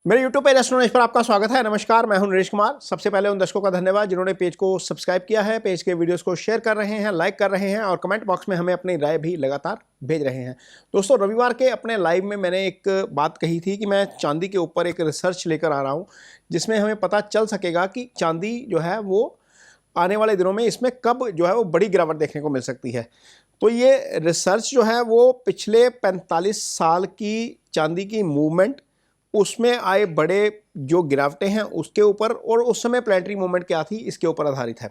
मेरे YouTube page एस्ट्रोनॉलेज पर आपका स्वागत है। नमस्कार, मैं हूं नरेश कुमार। सबसे पहले उन दर्शकों का धन्यवाद जिन्होंने पेज को सब्सक्राइब किया है, पेज के वीडियोस को शेयर कर रहे हैं, लाइक कर रहे हैं और कमेंट बॉक्स में हमें अपनी राय भी लगातार भेज रहे हैं। दोस्तों, रविवार के अपने लाइव में मैंने एक बात कही थी कि मैं चांदी के ऊपर एक रिसर्च लेकर आ रहा हूँ जिसमें हमें पता चल सकेगा कि चांदी जो है वो आने वाले दिनों में इसमें कब जो है वो बड़ी गिरावट देखने को मिल सकती है। तो ये रिसर्च जो है वो पिछले 45 साल की चांदी की मूवमेंट, उसमें आए बड़े जो गिरावटें हैं उसके ऊपर और उस समय प्लैनेटरी मूवमेंट क्या थी इसके ऊपर आधारित है।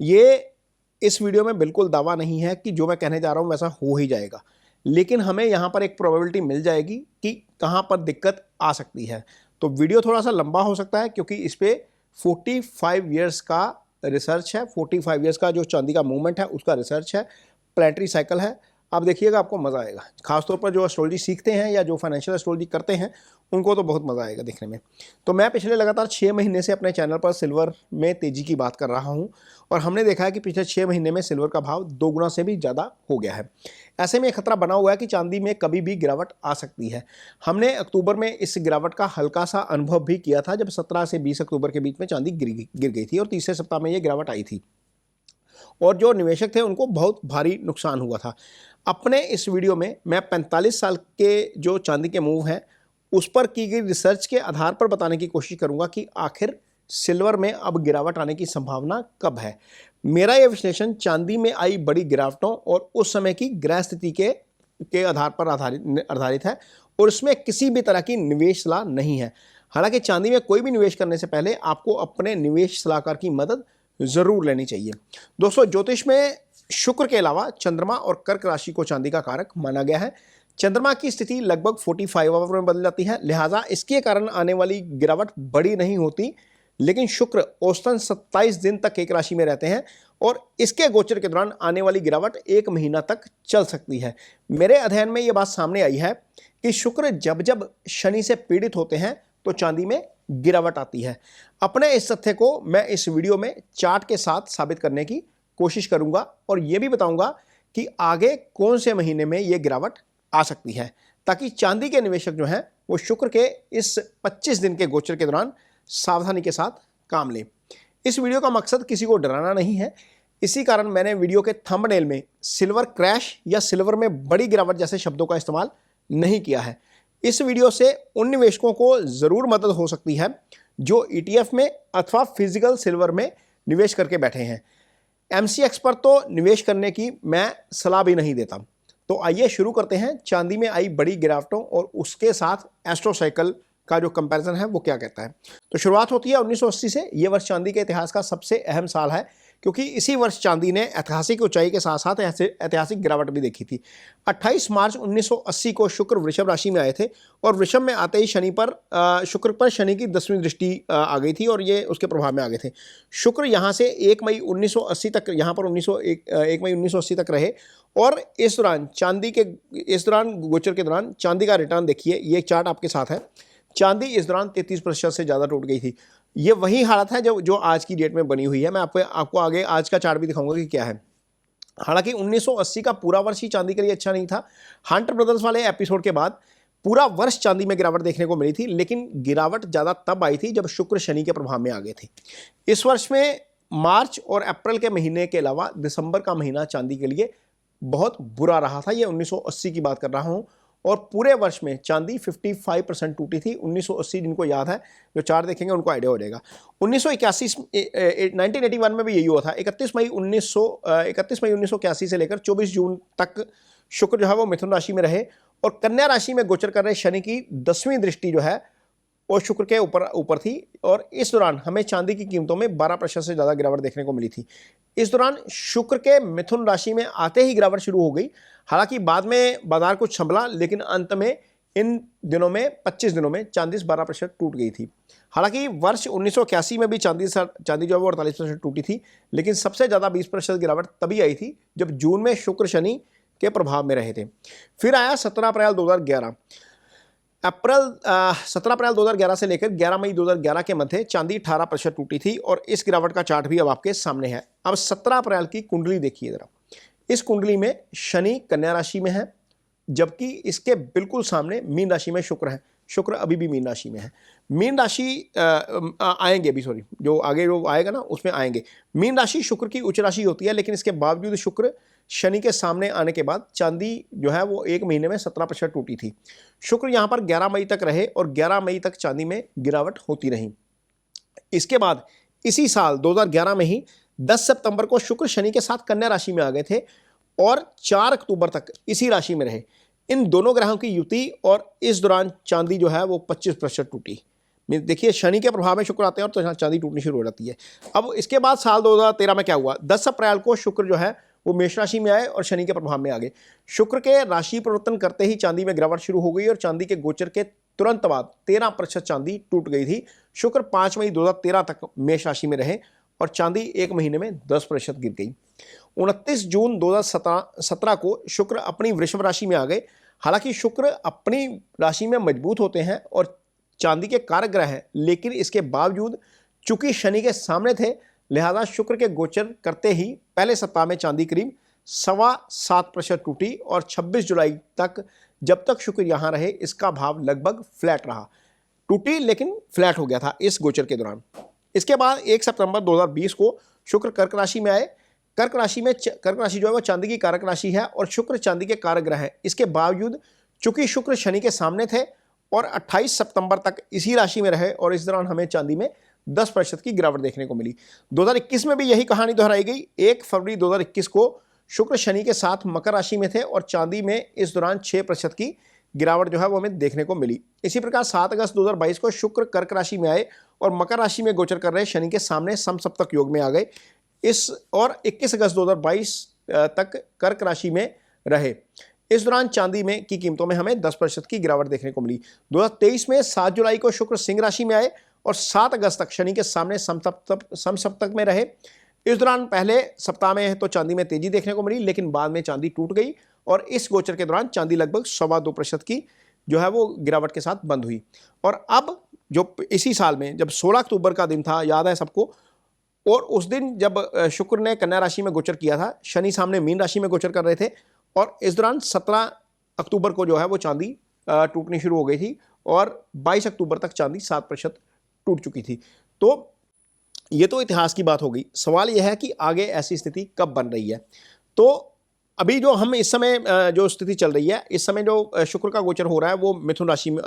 ये इस वीडियो में बिल्कुल दावा नहीं है कि जो मैं कहने जा रहा हूँ वैसा हो ही जाएगा, लेकिन हमें यहाँ पर एक प्रोबेबिलिटी मिल जाएगी कि कहाँ पर दिक्कत आ सकती है। तो वीडियो थोड़ा सा लंबा हो सकता है क्योंकि इस पर 45 ईयर्स का रिसर्च है। 45 ईयर्स का जो चांदी का मूवमेंट है उसका रिसर्च है, प्लैनेटरी साइकिल है। आप देखिएगा, आपको मज़ा आएगा। खासतौर पर जो एस्ट्रोलॉजी सीखते हैं या जो फाइनेंशियल एस्ट्रोलॉजी करते हैं उनको तो बहुत मज़ा आएगा देखने में। तो मैं पिछले लगातार 6 महीने से अपने चैनल पर सिल्वर में तेज़ी की बात कर रहा हूं और हमने देखा है कि पिछले 6 महीने में सिल्वर का भाव 2 गुना से भी ज़्यादा हो गया है। ऐसे में खतरा बना हुआ है कि चांदी में कभी भी गिरावट आ सकती है। हमने अक्टूबर में इस गिरावट का हल्का सा अनुभव भी किया था जब 17 से 20 अक्टूबर के बीच में चांदी गिर गई थी और तीसरे सप्ताह में ये गिरावट आई थी और जो निवेशक थे उनको बहुत भारी नुकसान हुआ था। अपने इस वीडियो में मैं 45 साल के जो चांदी के मूव हैं उस पर की गई रिसर्च के आधार पर बताने की कोशिश करूंगा कि आखिर सिल्वर में अब गिरावट आने की संभावना कब है। मेरा यह विश्लेषण चांदी में आई बड़ी गिरावटों और उस समय की ग्रह स्थिति के आधार पर आधारित है और इसमें किसी भी तरह की निवेश सलाह नहीं है। हालांकि चांदी में कोई भी निवेश करने से पहले आपको अपने निवेश सलाहकार की मदद जरूर लेनी चाहिए। दोस्तों, ज्योतिष में शुक्र के अलावा चंद्रमा और कर्क राशि को चांदी का कारक माना गया है। चंद्रमा की स्थिति लगभग 45 आवर में बदल जाती है, लिहाजा इसके कारण आने वाली गिरावट बड़ी नहीं होती, लेकिन शुक्र औसतन 27 दिन तक एक राशि में रहते हैं और इसके गोचर के दौरान आने वाली गिरावट 1 महीना तक चल सकती है। मेरे अध्ययन में यह बात सामने आई है कि शुक्र जब जब शनि से पीड़ित होते हैं तो चांदी में गिरावट आती है। अपने इस तथ्य को मैं इस वीडियो में चार्ट के साथ साबित करने की कोशिश करूंगा और यह भी बताऊंगा कि आगे कौन से महीने में यह गिरावट आ सकती है, ताकि चांदी के निवेशक जो हैं वो शुक्र के इस 25 दिन के गोचर के दौरान सावधानी के साथ काम लें। इस वीडियो का मकसद किसी को डराना नहीं है, इसी कारण मैंने वीडियो के थंबनेल में सिल्वर क्रैश या सिल्वर में बड़ी गिरावट जैसे शब्दों का इस्तेमाल नहीं किया है। इस वीडियो से उन निवेशकों को जरूर मदद हो सकती है जो ETF में अथवा फिजिकल सिल्वर में निवेश करके बैठे हैं। MCX पर तो निवेश करने की मैं सलाह भी नहीं देता। तो आइए शुरू करते हैं चांदी में आई बड़ी गिरावटों और उसके साथ एस्ट्रो साइकिल का जो कंपैरिजन है वो क्या कहता है। तो शुरुआत होती है 1980 से। यह वर्ष चांदी के इतिहास का सबसे अहम साल है क्योंकि इसी वर्ष चांदी ने ऐतिहासिक ऊंचाई के साथ साथ ऐतिहासिक गिरावट भी देखी थी। 28 मार्च 1980 को शुक्र वृषभ राशि में आए थे और वृषभ में आते ही शुक्र पर शनि की 10वीं दृष्टि आ गई थी और ये उसके प्रभाव में आ गए थे। शुक्र यहाँ से 1 मई 1980 तक, यहाँ पर 1 मई 1980 तक रहे और इस दौरान गोचर के दौरान चांदी का रिटर्न देखिए, ये चार्ट आपके साथ है। चांदी इस दौरान 33% से ज़्यादा टूट गई थी। ये वही हालत है जो आज की डेट में बनी हुई है। मैं आपको आगे आज का चार्ट भी दिखाऊंगा कि क्या है। हालांकि 1980 का पूरा वर्ष ही चांदी के लिए अच्छा नहीं था। हंटर ब्रदर्स वाले एपिसोड के बाद पूरा वर्ष चांदी में गिरावट देखने को मिली थी, लेकिन गिरावट ज़्यादा तब आई थी जब शुक्र शनि के प्रभाव में आ गए थे। इस वर्ष में मार्च और अप्रैल के महीने के अलावा दिसंबर का महीना चांदी के लिए बहुत बुरा रहा था। ये 1980 की बात कर रहा हूँ और पूरे वर्ष में चांदी 55% टूटी थी। 1980 जिनको याद है, जो चार्ट देखेंगे उनको आइडिया हो जाएगा। 1981 में भी यही हुआ था। 31 मई 1981 से लेकर 24 जून तक शुक्र जो है वो मिथुन राशि में रहे और कन्या राशि में गोचर कर रहे शनि की 10वीं दृष्टि जो है वो शुक्र के ऊपर थी और इस दौरान हमें चांदी की कीमतों में 12% से ज़्यादा गिरावट देखने को मिली थी। इस दौरान शुक्र के मिथुन राशि में आते ही गिरावट शुरू हो गई। हालांकि बाद में बाजार कुछ संभला, लेकिन अंत में इन दिनों में 25 दिनों में चांदी 12% टूट गई थी। हालांकि वर्ष 1981 में भी चांदी जो है वो 48% टूटी थी, लेकिन सबसे ज़्यादा 20% गिरावट तभी आई थी जब जून में शुक्र शनि के प्रभाव में रहे थे। फिर आया 17 अप्रैल 2011। 17 अप्रैल 2011 से लेकर 11 मई 2011 के मध्य चांदी 18% टूटी थी और इस गिरावट का चार्ट भी अब आपके सामने है। अब 17 अप्रैल की कुंडली देखिए जरा। इस कुंडली में शनि कन्या राशि में है जबकि इसके बिल्कुल सामने मीन राशि में शुक्र है। शुक्र अभी भी मीन राशि में है। मीन राशि आएंगे अभी, सॉरी, जो आगे जो आएगा ना उसमें आएंगे। मीन राशि शुक्र की उच्च राशि होती है, लेकिन इसके बावजूद शुक्र शनि के सामने आने के बाद चांदी जो है वो 1 महीने में 17% टूटी थी। शुक्र यहाँ पर 11 मई तक रहे और 11 मई तक चांदी में गिरावट होती रही। इसके बाद इसी साल 2011 में ही 10 सितंबर को शुक्र शनि के साथ कन्या राशि में आ गए थे और 4 अक्टूबर तक इसी राशि में रहे। इन दोनों ग्रहों की युति और इस दौरान चांदी जो है वो 25% टूटी। देखिए, शनि के प्रभाव में शुक्र आते हैं और तो चांदी टूटनी शुरू हो जाती है। अब इसके बाद साल 2013 में क्या हुआ, 10 अप्रैल को शुक्र जो है वो मेष राशि में आए और शनि के प्रभाव में आ गए। शुक्र के राशि परिवर्तन करते ही चांदी में गिरावट शुरू हो गई और चांदी के गोचर के तुरंत बाद 13% चांदी टूट गई थी। शुक्र 5 मई 2013 तक मेष राशि में रहे और चांदी 1 महीने में 10% गिर गई। 29 जून 2017 को शुक्र अपनी वृषभ राशि में आ गए। हालांकि शुक्र अपनी राशि में मजबूत होते हैं और चांदी के कारक ग्रह हैं, लेकिन इसके बावजूद चूंकि शनि के सामने थे, लिहाजा शुक्र के गोचर करते ही पहले सप्ताह में चांदी करीब 7.25% टूटी और 26 जुलाई तक जब तक शुक्र यहां रहे इसका भाव लगभग फ्लैट रहा। टूटी लेकिन फ्लैट हो गया था इस गोचर के दौरान। इसके बाद 1 सितंबर 2020 को शुक्र कर्क राशि में आए। कर्क राशि जो है वो चांदी की कारक राशि है और शुक्र चांदी के कारक ग्रह है। इसके बावजूद चूंकि शुक्र शनि के सामने थे और 28 सितंबर तक इसी राशि में रहे और इस दौरान हमें चांदी में 10% की गिरावट देखने को मिली। 2021 में भी यही कहानी दोहराई गई। 1 फरवरी 2021 को शुक्र शनि के साथ मकर राशि में थे और चांदी में इस दौरान 6% की गिरावट जो है वो हमें देखने को मिली। इसी प्रकार 7 अगस्त 2022 को शुक्र कर्क राशि में आए और मकर राशि में गोचर कर रहे शनि के सामने समसप्तक योग में आ गए। इस और 21 अगस्त 2022 तक कर्क राशि में रहे। इस दौरान चांदी में की कीमतों में हमें 10% की गिरावट देखने को मिली। 2023 में 7 जुलाई को शुक्र सिंह राशि में आए और 7 अगस्त तक शनि के सामने समसप्तक में रहे। इस दौरान पहले सप्ताह में तो चांदी में तेजी देखने को मिली, लेकिन बाद में चांदी टूट गई और इस गोचर के दौरान चांदी लगभग 2.25% की जो है वो गिरावट के साथ बंद हुई। और अब जो इसी साल में जब 16 अक्टूबर का दिन था, याद है सबको, और उस दिन जब शुक्र ने कन्या राशि में गोचर किया था, शनि सामने मीन राशि में गोचर कर रहे थे और इस दौरान 17 अक्टूबर को जो है वो चांदी टूटनी शुरू हो गई थी और 22 अक्टूबर तक चांदी 7% टूट चुकी थी। तो ये तो इतिहास की बात हो गई। सवाल यह है कि आगे ऐसी स्थिति कब बन रही है। तो अभी जो हम इस समय जो स्थिति चल रही है, इस समय जो शुक्र का गोचर हो रहा है वो मिथुन राशि में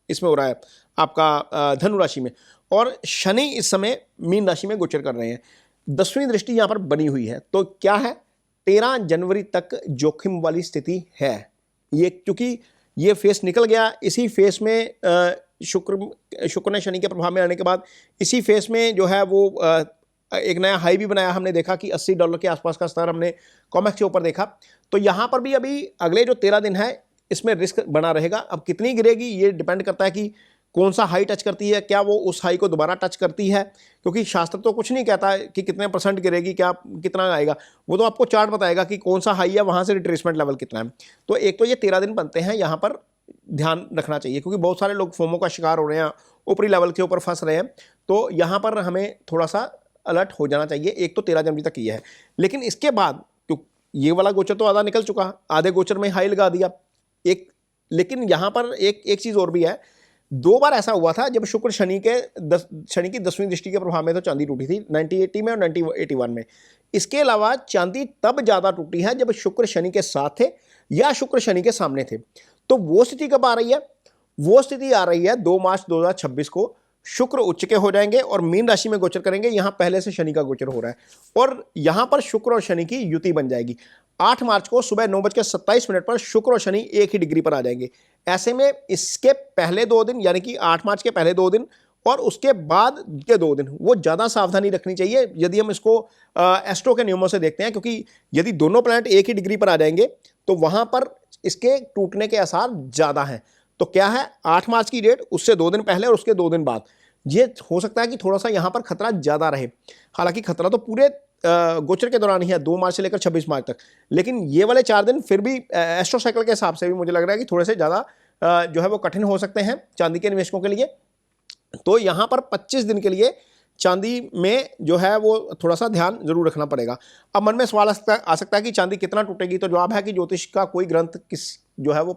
इसमें हो रहा है, आपका धनु राशि में, और शनि इस समय मीन राशि में गोचर कर रहे हैं। 10वीं दृष्टि यहाँ पर बनी हुई है। तो क्या है, 13 जनवरी तक जोखिम वाली स्थिति है। ये क्योंकि ये फेस निकल गया, इसी फेस में शुक्र ने शनि के प्रभाव में आने के बाद इसी फेस में जो है वो एक नया हाई भी बनाया। हमने देखा कि $80 के आसपास का स्तर हमने कॉमेक्स के ऊपर देखा। तो यहाँ पर भी अभी अगले जो 13 दिन है इसमें रिस्क बना रहेगा। अब कितनी गिरेगी ये डिपेंड करता है कि कौन सा हाई टच करती है, क्या वो उस हाई को दोबारा टच करती है, क्योंकि शास्त्र तो कुछ नहीं कहता है कि कितने % गिरेगी, क्या कितना आएगा, वो तो आपको चार्ट बताएगा कि कौन सा हाई है, वहाँ से रिट्रेसमेंट लेवल कितना है। तो एक तो ये 13 दिन बनते हैं, यहाँ पर ध्यान रखना चाहिए, क्योंकि बहुत सारे लोग फोमो का शिकार हो रहे हैं, ऊपरी लेवल के ऊपर फंस रहे हैं। तो यहाँ पर हमें थोड़ा सा अलर्ट हो जाना चाहिए। एक तो 13 जनवरी तक ये है, लेकिन इसके बाद ये वाला गोचर तो आधा निकल चुका, आधे गोचर में हाई लगा दिया एक। लेकिन यहाँ पर एक चीज़ और भी है। 2 बार ऐसा हुआ था जब शुक्र शनि की 10वीं दृष्टि के प्रभाव में तो चांदी टूटी थी, 1980 में और 1981 में। इसके अलावा चांदी तब ज़्यादा टूटी है जब शुक्र शनि के साथ थे या शुक्र शनि के सामने थे। तो वो स्थिति कब आ रही है? वो स्थिति आ रही है 2 मार्च 2026 को। शुक्र उच्च के हो जाएंगे और मीन राशि में गोचर करेंगे। यहां पहले से शनि का गोचर हो रहा है और यहां पर शुक्र और शनि की युति बन जाएगी। 8 मार्च को सुबह 9:27 पर शुक्र और शनि एक ही डिग्री पर आ जाएंगे। ऐसे में इसके पहले 2 दिन, यानी कि 8 मार्च के पहले 2 दिन और उसके बाद के 2 दिन, वो ज़्यादा सावधानी रखनी चाहिए यदि हम इसको एस्ट्रो के नियमों से देखते हैं, क्योंकि यदि दोनों प्लैनेट एक ही डिग्री पर आ जाएंगे तो वहां पर इसके टूटने के आसार ज़्यादा हैं। तो क्या है, 8 मार्च की डेट, उससे 2 दिन पहले और उसके 2 दिन बाद, ये हो सकता है कि थोड़ा सा यहाँ पर खतरा ज़्यादा रहे। हालांकि खतरा तो पूरे गोचर के दौरान ही है, 2 मार्च से लेकर 26 मार्च तक, लेकिन ये वाले 4 दिन फिर भी एस्ट्रो साइकिल के हिसाब से भी मुझे लग रहा है कि थोड़े से ज़्यादा जो है वो कठिन हो सकते हैं चांदी के निवेशकों के लिए। तो यहाँ पर 25 दिन के लिए चांदी में जो है वो थोड़ा सा ध्यान जरूर रखना पड़ेगा। अब मन में सवाल आ सकता है कि चांदी कितना टूटेगी। तो जवाब है कि ज्योतिष का कोई ग्रंथ जो है वो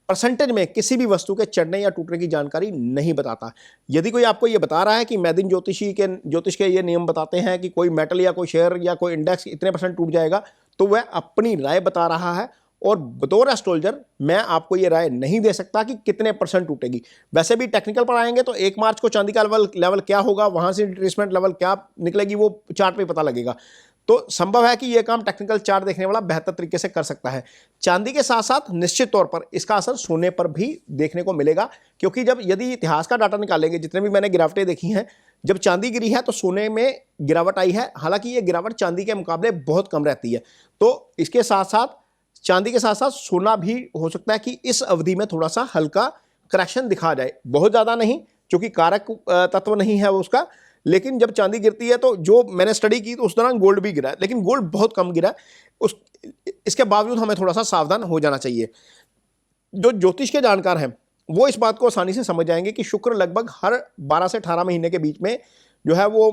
परसेंटेज में किसी भी वस्तु के चढ़ने या टूटने की जानकारी नहीं बताता। यदि कोई आपको ये बता रहा है कि मैदिन ज्योतिष के ये नियम बताते हैं कि कोई मेटल या कोई शेयर या कोई इंडेक्स इतने % टूट जाएगा, तो वह अपनी राय बता रहा है और बतौर एस्ट्रोलॉजर मैं आपको ये राय नहीं दे सकता कि कितने % टूटेगी। वैसे भी टेक्निकल पर आएंगे तो 1 मार्च को चांदी का लेवल क्या होगा, वहां से रिट्रेसमेंट लेवल क्या निकलेगी, वो चार्ट पे पता लगेगा। तो संभव है कि यह काम टेक्निकल चार्ट देखने वाला बेहतर तरीके से कर सकता है। चांदी के साथ साथ निश्चित तौर पर इसका असर सोने पर भी देखने को मिलेगा, क्योंकि यदि इतिहास का डाटा निकालेंगे, जितने भी मैंने गिरावटें देखी हैं, जब चांदी गिरी है तो सोने में गिरावट आई है। हालांकि ये गिरावट चांदी के मुकाबले बहुत कम रहती है। तो इसके साथ साथ चांदी के साथ साथ सोना भी हो सकता है कि इस अवधि में थोड़ा सा हल्का करेक्शन दिखा जाए, बहुत ज़्यादा नहीं, क्योंकि कारक तत्व नहीं है वो उसका। लेकिन जब चांदी गिरती है तो जो मैंने स्टडी की तो उस दौरान गोल्ड भी गिरा है, लेकिन गोल्ड बहुत कम गिरा है। इसके बावजूद हमें थोड़ा सा सावधान हो जाना चाहिए। जो ज्योतिष के जानकार हैं वो इस बात को आसानी से समझ जाएंगे कि शुक्र लगभग हर 12 से 18 महीने के बीच में जो है वो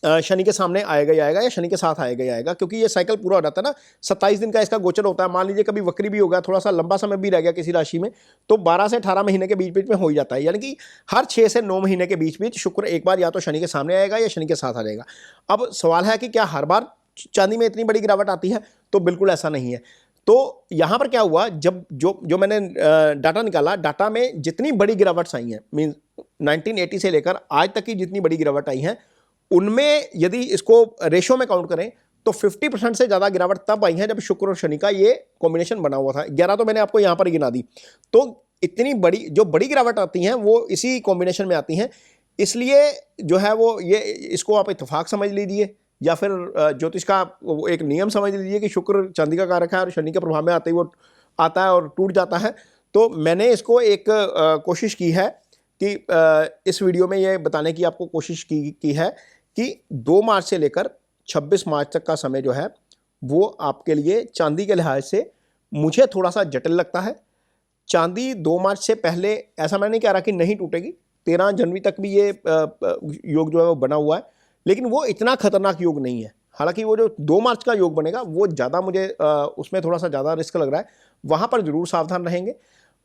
शनि के सामने आएगा ही आएगा या शनि के साथ आएगा ही आएगा, क्योंकि ये साइकिल पूरा हो जाता है ना। 27 दिन का इसका गोचर होता है। मान लीजिए कभी वक्री भी हो गया, थोड़ा सा लंबा समय भी रह गया किसी राशि में, तो 12 से 18 महीने के बीच बीच में हो ही जाता है। यानी कि हर 6 से 9 महीने के बीच बीच शुक्र एक बार या तो शनि के सामने आएगा या शनि के साथ आ जाएगा। अब सवाल है कि क्या हर बार चांदी में इतनी बड़ी गिरावट आती है? तो बिल्कुल ऐसा नहीं है। तो यहाँ पर क्या हुआ, जब जो मैंने डाटा निकाला, डाटा में जितनी बड़ी गिरावट आई है, मीन 1980 से लेकर आज तक की जितनी बड़ी गिरावट आई है, उनमें यदि इसको रेशो में काउंट करें तो 50% से ज़्यादा गिरावट तब आई है जब शुक्र और शनि का ये कॉम्बिनेशन बना हुआ था। 11 तो मैंने आपको यहाँ पर गिना दी। तो इतनी बड़ी गिरावट आती हैं वो इसी कॉम्बिनेशन में आती हैं। इसलिए जो है वो ये इसको आप इत्तेफाक समझ लीजिए या फिर ज्योतिष का एक नियम समझ लीजिए कि शुक्र चांदी का कारक है और शनि के प्रभाव में आते ही वो आता है और टूट जाता है। तो मैंने इसको एक कोशिश की है कि इस वीडियो में ये बताने की आपको कोशिश की है कि 2 मार्च से लेकर 26 मार्च तक का समय जो है वो आपके लिए चांदी के लिहाज से मुझे थोड़ा सा जटिल लगता है। चांदी 2 मार्च से पहले ऐसा मैं नहीं कह रहा कि नहीं टूटेगी, 13 जनवरी तक भी ये योग जो है वो बना हुआ है, लेकिन वो इतना खतरनाक योग नहीं है। हालांकि वो जो 2 मार्च का योग बनेगा वो ज़्यादा मुझे उसमें थोड़ा सा ज़्यादा रिस्क लग रहा है, वहाँ पर ज़रूर सावधान रहेंगे।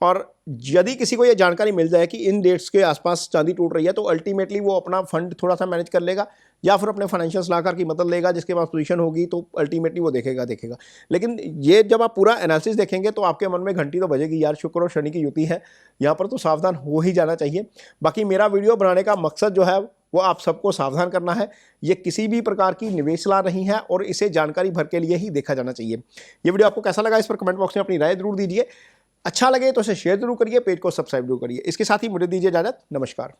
और यदि किसी को ये जानकारी मिल जाए कि इन डेट्स के आसपास चांदी टूट रही है तो अल्टीमेटली वो अपना फंड थोड़ा सा मैनेज कर लेगा या फिर अपने फाइनेंशियल सलाहकार की मदद लेगा, जिसके पास पोजीशन होगी, तो अल्टीमेटली वो देखेगा। लेकिन ये जब आप पूरा एनालिसिस देखेंगे तो आपके मन में घंटी तो बजेगी, यार शुक्र और शनि की युति है, यहाँ पर तो सावधान हो ही जाना चाहिए। बाकी मेरा वीडियो बनाने का मकसद जो है वो आप सबको सावधान करना है। ये किसी भी प्रकार की निवेश सलाह नहीं है और इसे जानकारी भर के लिए ही देखा जाना चाहिए। ये वीडियो आपको कैसा लगा इस पर कमेंट बॉक्स में अपनी राय जरूर दीजिए। अच्छा लगे तो इसे शेयर जरूर करिए, पेज को सब्सक्राइब जरूर करिए। इसके साथ ही मुझे दीजिए इजाजत। नमस्कार।